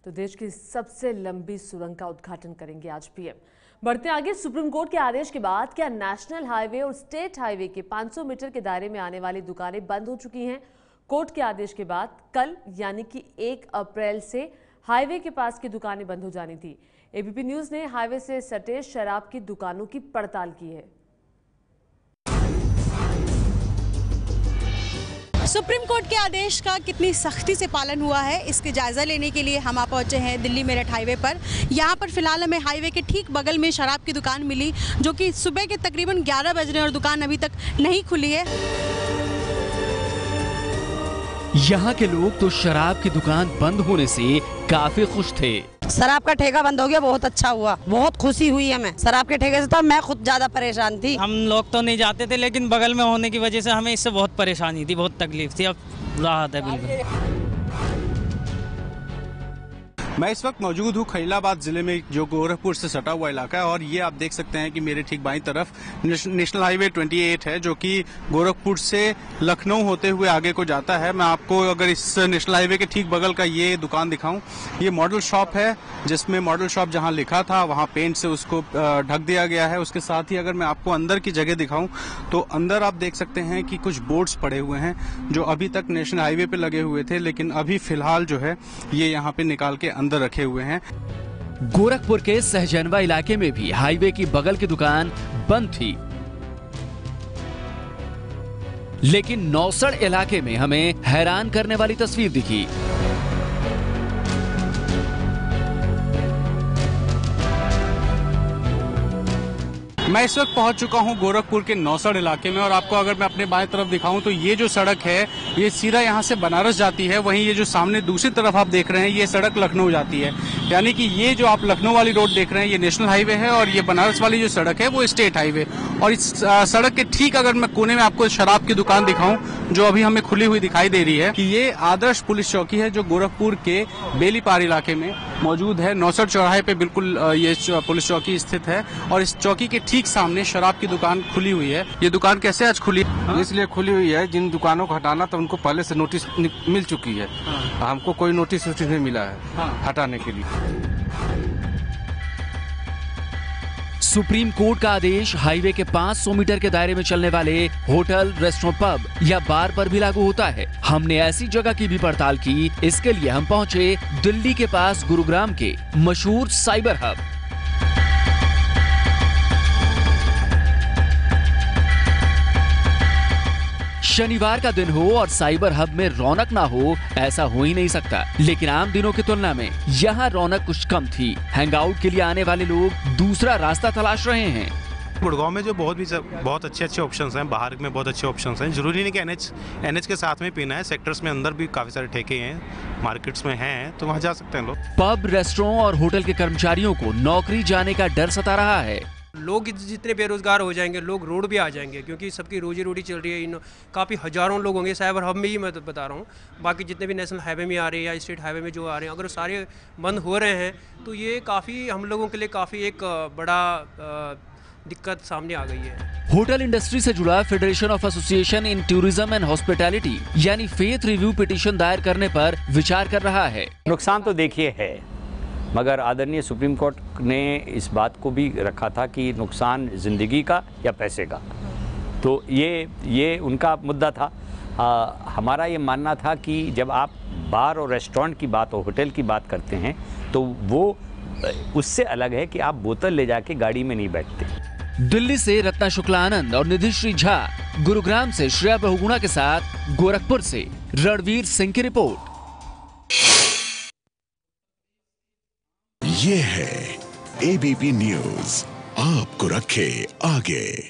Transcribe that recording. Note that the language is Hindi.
तो देश की सबसे लंबी सुरंग का उद्घाटन करेंगे आज पीएम। बढ़ते आगे, सुप्रीम कोर्ट के आदेश के बाद क्या नेशनल हाईवे और स्टेट हाईवे के 500 मीटर के दायरे में आने वाली दुकानें बंद हो चुकी हैं? कोर्ट के आदेश के बाद कल यानी कि 1 अप्रैल से हाईवे के पास की दुकानें बंद हो जानी थी। एबीपी न्यूज ने हाईवे से सटे शराब की दुकानों की पड़ताल की है। सुप्रीम कोर्ट के आदेश का कितनी सख्ती से पालन हुआ है, इसके जायजा लेने के लिए हम आ पहुंचे हैं दिल्ली मेरठ हाईवे पर। यहाँ पर फिलहाल हमें हाईवे के ठीक बगल में शराब की दुकान मिली, जो कि सुबह के तकरीबन 11 बज रहे हैं और दुकान अभी तक नहीं खुली है। यहाँ के लोग तो शराब की दुकान बंद होने से काफी खुश थे। शराब का ठेका बंद हो गया, बहुत अच्छा हुआ, बहुत खुशी हुई हमें शराब के ठेके से। तो मैं खुद ज्यादा परेशान थी। हम लोग तो नहीं जाते थे, लेकिन बगल में होने की वजह से हमें इससे बहुत परेशानी थी, बहुत तकलीफ थी। अब राहत है बिल्कुल। मैं इस वक्त मौजूद हूँ खलीलाबाद जिले में, जो गोरखपुर से सटा हुआ इलाका है। और ये आप देख सकते हैं कि मेरे ठीक बाईं तरफ नेशनल हाईवे 28 है, जो कि गोरखपुर से लखनऊ होते हुए आगे को जाता है। मैं आपको अगर इस नेशनल हाईवे के ठीक बगल का ये दुकान दिखाऊं, ये मॉडल शॉप है, जिसमें मॉडल शॉप जहां लिखा था वहां पेंट से उसको ढक दिया गया है। उसके साथ ही अगर मैं आपको अंदर की जगह दिखाऊं तो अंदर आप देख सकते हैं कि कुछ बोर्ड्स पड़े हुए हैं, जो अभी तक नेशनल हाईवे पे लगे हुए थे, लेकिन अभी फिलहाल जो है ये यहाँ पे निकाल के अंदर रखे हुए हैं। गोरखपुर के सहजनवा इलाके में भी हाईवे की बगल की दुकान बंद थी, लेकिन नौसड़ इलाके में हमें हैरान करने वाली तस्वीर दिखी। मैं इस वक्त पहुंच चुका हूं गोरखपुर के नौसड़ इलाके में, और आपको अगर मैं अपने बाएं तरफ दिखाऊं तो ये जो सड़क है ये सीधा यहां से बनारस जाती है। वहीं ये जो सामने दूसरी तरफ आप देख रहे हैं ये सड़क लखनऊ जाती है। यानी कि ये जो आप लखनऊ वाली रोड देख रहे हैं ये नेशनल हाईवे है, और ये बनारस वाली जो सड़क है वो स्टेट हाईवे। और इस सड़क के ठीक अगर मैं कोने में आपको शराब की दुकान दिखाऊं, जो अभी हमें खुली हुई दिखाई दे रही है, कि ये आदर्श पुलिस चौकी है, जो गोरखपुर के बेलीपार इलाके में मौजूद है। नौसड़ चौराहे पे बिल्कुल ये पुलिस चौकी स्थित है, और इस चौकी के ठीक सामने शराब की दुकान खुली हुई है। ये दुकान कैसे आज खुली है? इसलिए खुली हुई है, जिन दुकानों को हटाना था उनको पहले से नोटिस मिल चुकी है। हमको कोई नोटिस नहीं मिला है हटाने के लिए। सुप्रीम कोर्ट का आदेश हाईवे के 500 मीटर के दायरे में चलने वाले होटल, रेस्टोरेंट, पब या बार पर भी लागू होता है। हमने ऐसी जगह की भी पड़ताल की। इसके लिए हम पहुंचे दिल्ली के पास गुरुग्राम के मशहूर साइबर हब। शनिवार का दिन हो और साइबर हब में रौनक ना हो, ऐसा हो ही नहीं सकता। लेकिन आम दिनों की तुलना में यहाँ रौनक कुछ कम थी। हैंगआउट के लिए आने वाले लोग दूसरा रास्ता तलाश रहे हैं। गुड़गांव में जो बहुत अच्छे ऑप्शंस हैं, बाहर में बहुत अच्छे ऑप्शंस हैं। जरूरी नहीं कि एनएच के साथ में पीना है। सेक्टर्स में अंदर भी काफी सारे ठेके हैं, मार्केट्स में हैं, तो वहाँ जा सकते हैं लोग। पब, रेस्टोरेंट और होटल के कर्मचारियों को नौकरी जाने का डर सता रहा है। लोग जितने बेरोजगार हो जाएंगे, लोग रोड भी आ जाएंगे, क्योंकि सबकी रोजी रोटी चल रही है। काफ़ी हजारों लोग होंगे साइबर हब में ही, मैं तो बता रहा हूँ। बाकी जितने भी नेशनल हाईवे में आ रहे हैं या स्टेट हाईवे में जो आ रहे हैं, अगर सारे बंद हो रहे हैं तो ये काफ़ी हम लोगों के लिए काफ़ी एक बड़ा दिक्कत सामने आ गई है। होटल इंडस्ट्री से जुड़ा federation of association in tourism and hospitality यानी फेथ रिव्यू पिटीशन दायर करने पर विचार कर रहा है। नुकसान तो देखिए है, मगर आदरणीय सुप्रीम कोर्ट ने इस बात को भी रखा था कि नुकसान जिंदगी का या पैसे का, तो ये उनका मुद्दा था। हमारा ये मानना था कि जब आप बार और रेस्टोरेंट की बात और होटल की बात करते हैं तो वो उससे अलग है कि आप बोतल ले जाके गाड़ी में नहीं बैठते। दिल्ली से रत्ना शुक्ला आनंद और निधिश्री झा, गुरुग्राम से श्रेया बहुगुणा के साथ गोरखपुर से रणवीर सिंह की रिपोर्ट। ये है एबीपी न्यूज, आपको रखे आगे।